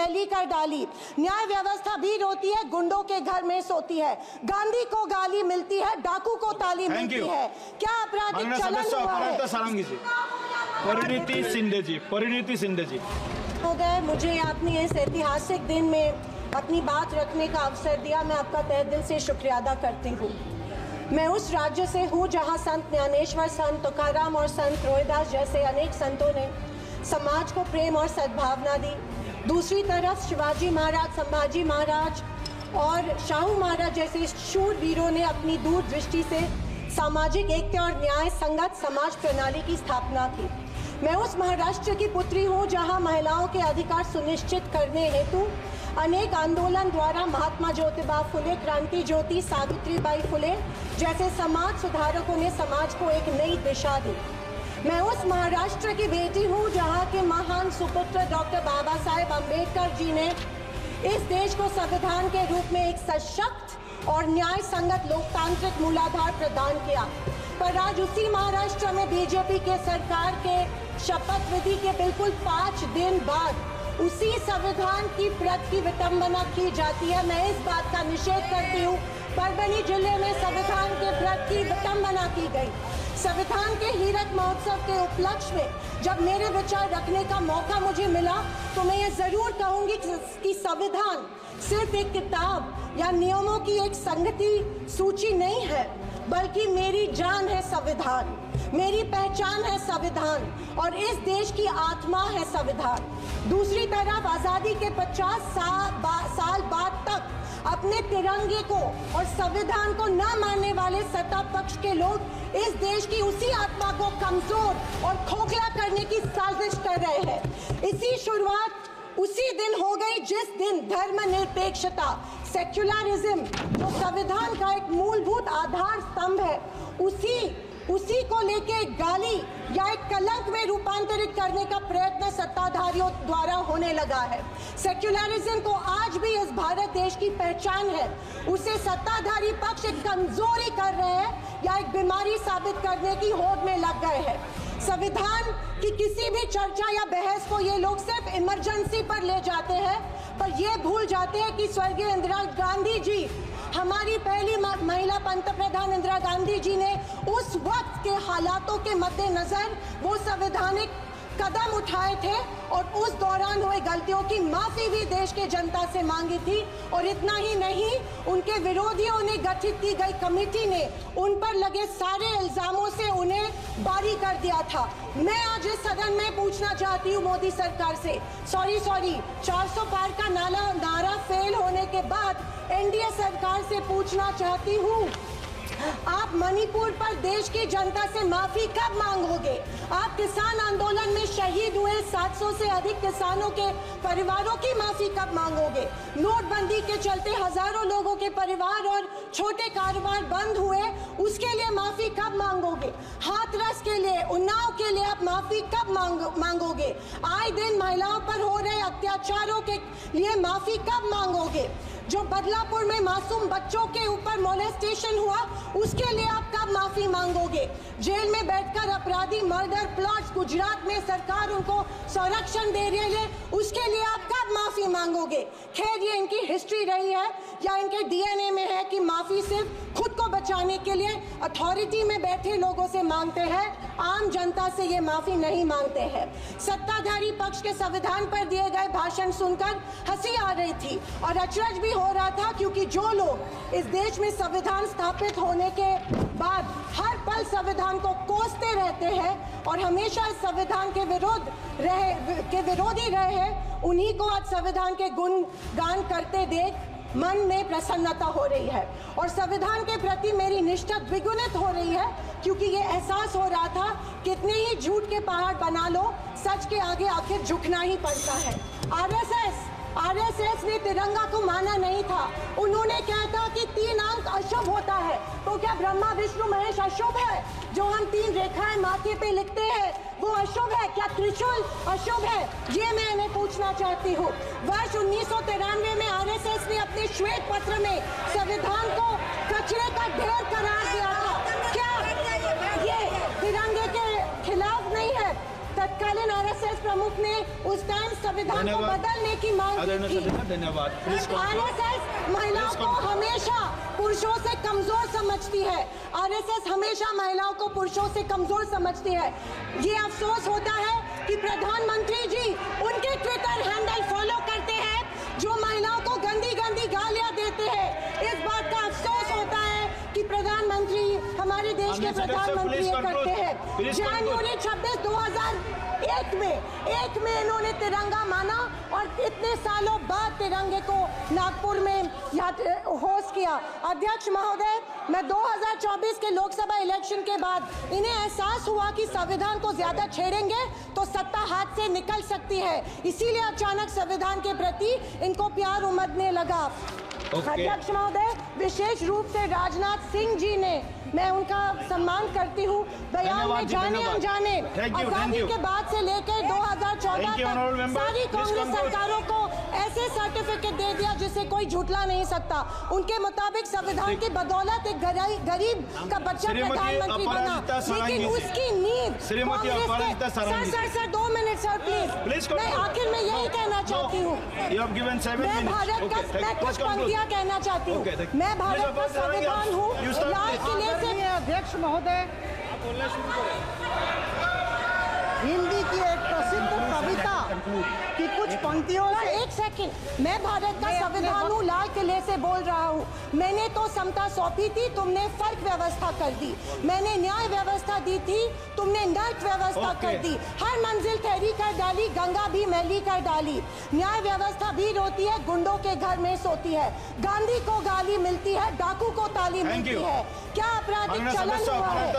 कुचैली कर डाली। न्याय व्यवस्था भी रोती है, गुंडों के घर में सोती है। गांधी को गाली मिलती है, डाकू को ताली मिलती है। क्या आपराधिक चलन हुआ है? परिणीति शिंदे जी, परिणीति शिंदे जी महोदय, मुझे आपने इस ऐतिहासिक दिन में अपनी बात रखने का अवसर दिया, मैं आपका तहे दिल से शुक्रिया अदा करती हूँ। मैं उस राज्य से हूँ जहाँ संत ज्ञानेश्वर, संत तुकाराम और संत रोहिदास जैसे अनेक संतों ने समाज को प्रेम और सद्भावना दी। दूसरी तरफ शिवाजी महाराज, संभाजी महाराज और शाहू महाराज जैसे शूरवीरों ने अपनी दूरदृष्टि से सामाजिक एकता और न्याय संगत समाज प्रणाली की स्थापना की। मैं उस महाराष्ट्र की पुत्री हूँ जहाँ महिलाओं के अधिकार सुनिश्चित करने हेतु अनेक आंदोलन द्वारा महात्मा ज्योतिबा फुले, क्रांति ज्योति सावित्रीबाई फुले जैसे समाज सुधारकों ने समाज को एक नई दिशा दी। मैं उस महाराष्ट्र की बेटी हूँ जहाँ के महान सुपुत्र डॉक्टर बाबा साहेब अम्बेडकर जी ने इस देश को संविधान के रूप में एक सशक्त और न्याय संगत लोकतांत्रिक मूलाधार प्रदान किया। पर आज उसी महाराष्ट्र में बीजेपी के सरकार के शपथ विधि के बिल्कुल 5 दिन बाद उसी संविधान की प्रत की विटंबना की जाती है। मैं इस बात का निषेध करती हूँ। परभणी जिले में संविधान के प्रत की विटंबना की गई। संविधान के हीरक महोत्सव के उपलक्ष्य में जब मेरे विचार रखने का मौका मुझे मिला तो मैं ये जरूर कहूंगी कि संविधान सिर्फ एक किताब या नियमों की एक संगति सूची नहीं है, बल्कि मेरी जान है संविधान, मेरी पहचान है संविधान और इस देश की आत्मा है संविधान। दूसरी तरफ आज़ादी के 50 साल बाद तक अपने तिरंगे को और संविधान को न मानने वाले सत्ता पक्ष के लोग इस देश की उसी आत्मा को कमजोर और खोखला करने की साजिश कर रहे हैं। इसी शुरुआत उसी दिन हो गई जिस दिन धर्मनिरपेक्षता, सेक्युलरिज्म जो संविधान का एक मूलभूत आधार स्तंभ है, उसी को लेके एक गाली या एक कलंक में रूपांतरित करने का प्रयत्न सत्ताधारियों द्वारा होने लगा है। सेक्युलरिज्म को आज भी इस भारत देश की पहचान है, उसे सत्ताधारी पक्ष एक कमजोरी कर रहे हैं या एक बीमारी साबित करने की होड़ में लग गए हैं। संविधान की किसी भी चर्चा या बहस को ये लोग सिर्फ इमरजेंसी पर ले जाते हैं, पर ये भूल जाते हैं कि स्वर्गीय इंदिरा गांधी जी, हमारी पहली महिला पंतप्रधान इंदिरा गांधी जी ने उस वक्त के हालातों के मद्देनजर वो संवैधानिक कदम उठाए थे और उस दौरान हुए गलतियों की माफी भी देश के जनता से मांगी थी। और इतना ही नहीं, उनके विरोधियों ने गठित की गई कमेटी ने उन पर लगे सारे इल्जामों से उन्हें बारी कर दिया था। मैं आज इस सदन में पूछना चाहती हूँ मोदी सरकार से, सॉरी 400 पार का नारा फेल होने के बाद एनडीए सरकार से पूछना चाहती हूँ, आप मणिपुर पर देश की जनता से माफी कब मांगोगे? आप किसान आंदोलन में शहीद हुए 700 से अधिक किसानों के परिवारों की माफी कब मांगोगे? नोटबंदी के चलते हजारों लोगों के परिवार और छोटे कारोबार बंद हुए, उसके लिए माफी कब मांगोगे? हाथरस के लिए, उन्नाव के लिए आप माफी कब मांगोगे? आए दिन महिलाओं पर हो रहे अत्याचारों के लिए माफी कब मांगोगे? जो बदलापुर में मासूम बच्चों के ऊपर मोलेस्टेशन हुआ, उसके लिए आप कब माफी मांगोगे? जेल में बैठकर अपराधी मर्डर प्लॉट्स गुजरात में सरकार उनको संरक्षण दे रही है, उसके लिए आप कब माफी मांगोगे? खैर, ये इनकी हिस्ट्री रही है या इनके डीएनए में है कि माफी सिर्फ खुद को बचाने के लिए अथॉरिटी में बैठे लोगों से मांगते हैं, आम जनता से ये माफी नहीं मांगते हैं। सत्ताधारी पक्ष के संविधान पर दिए गए भाषण सुनकर हंसी आ रही थी और अचरज भी हो रहा था, क्योंकि जो लोग इस देश में संविधान स्थापित होने के बाद हर पल संविधान को कोसते रहते हैं और हमेशा इस संविधान के विरोधी रहे हैं, उन्हीं को आज संविधान के गुणगान करते देख मन में प्रसन्नता हो रही है और संविधान के प्रति मेरी निष्ठा द्विगुणित हो रही है, क्योंकि ये एहसास हो रहा था कितने ही झूठ के पहाड़ बना लो, सच के आगे आखिर झुकना ही पड़ता है। आरएसएस ने तिरंगा को माना नहीं था। उन्होंने कहा था कि 3 अंक अशुभ होता है, तो क्या ब्रह्मा विष्णु महेश अशुभ है? जो हम 3 रेखाएं माथे पे लिखते हैं वो अशुभ है? क्या त्रिशूल अशुभ है? ये मैं इन्हें पूछना चाहती हूँ। वर्ष 1993 में आरएसएस ने अपने श्वेत पत्र में संविधान को कचरे का ढेर करार दिया था। क्या ये तिरंगे के खिलाफ नहीं है? तत्कालीन आरएसएस प्रमुख ने उस टाइम संविधान को बदलने की मांग की थी। धन्यवाद। आरएसएस महिलाओं को हमेशा पुरुषों से कमजोर समझती है। आरएसएस हमेशा महिलाओं को पुरुषों से कमजोर समझती है। ये अफसोस होता है कि प्रधानमंत्री जी उनके ट्विटर हैंडल फॉलो करते हैं जो महिलाओं को गंदी गंदी गालियां देते हैं। इस बात का अफसोस होता है कि प्रधानमंत्री हमारे देश के प्रधानमंत्री ये करते हैं। जनवरी 26, 2001 में इन्होंने तिरंगा माना और इतने सालों बाद तिरंगे को नागपुर में होस्ट किया। अध्यक्ष महोदय, मैं 2024 के लोकसभा इलेक्शन के बाद इन्हें एहसास हुआ कि संविधान को ज्यादा छेड़ेंगे तो सत्ता हाथ से निकल सकती है, इसीलिए अचानक संविधान के प्रति इनको प्यार उमड़ने लगा। अध्यक्ष महोदय, विशेष रूप से राजनाथ सिंह जी ने, मैं उनका सम्मान करती हूँ, बयान में जाने अनजाने आजादी के बाद से लेकर 2014 तक सारी कांग्रेस सरकारों को ऐसे सर्टिफिकेट दे दिया जिसे कोई झुठला नहीं सकता। उनके मुताबिक संविधान की बदौलत एक गरीब का बच्चा प्रधानमंत्री बना, लेकिन उसकी नींव सर 2 मिनट सर प्लीज। मैं आखिर में यही कहना चाहती हूँ, मैं भारत का, मैं कुछ पंक्तियाँ कहना चाहती हूँ। मैं भारत का संविधान हूँ, लाल किले से। अध्यक्ष महोदय, हिंदी की एक प्रसिद्ध कविता की कुछ पंक्तियों से। एक सेकंड, मैं भारत का संविधान हूँ, लाल किले से बोल रहा हूँ। मैंने तो समता सौंपी थी, तुमने फर्क व्यवस्था कर दी। मैंने न्याय व्यवस्था दी थी, तुमने नर्क व्यवस्था कर दी। हर मंजिल ठहरी कर डाली, गंगा भी मैली कर डाली। न्याय व्यवस्था भी रोती है, गुंडों के घर में सोती है। गांधी को गाली मिलती है, डाकू को ताली मिलती है। क्या आपराधिक चलन हुआ है?